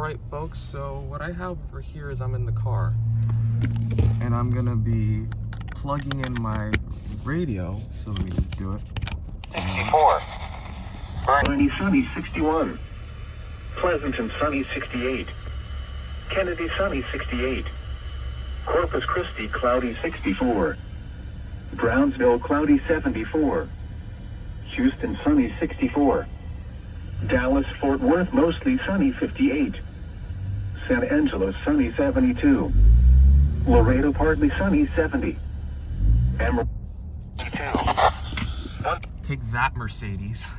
Alright folks, so what I have over here is I'm in the car and I'm gonna be plugging in my radio, so let me just do it. 64. Bernie Sunny 61. Pleasanton Sunny 68. Kennedy Sunny 68. Corpus Christi Cloudy 64. Brownsville Cloudy 74. Houston Sunny 64. Dallas Fort Worth mostly sunny 58. San Angelo sunny 72. Laredo partly sunny 70. Amarillo 72. Take that, Mercedes.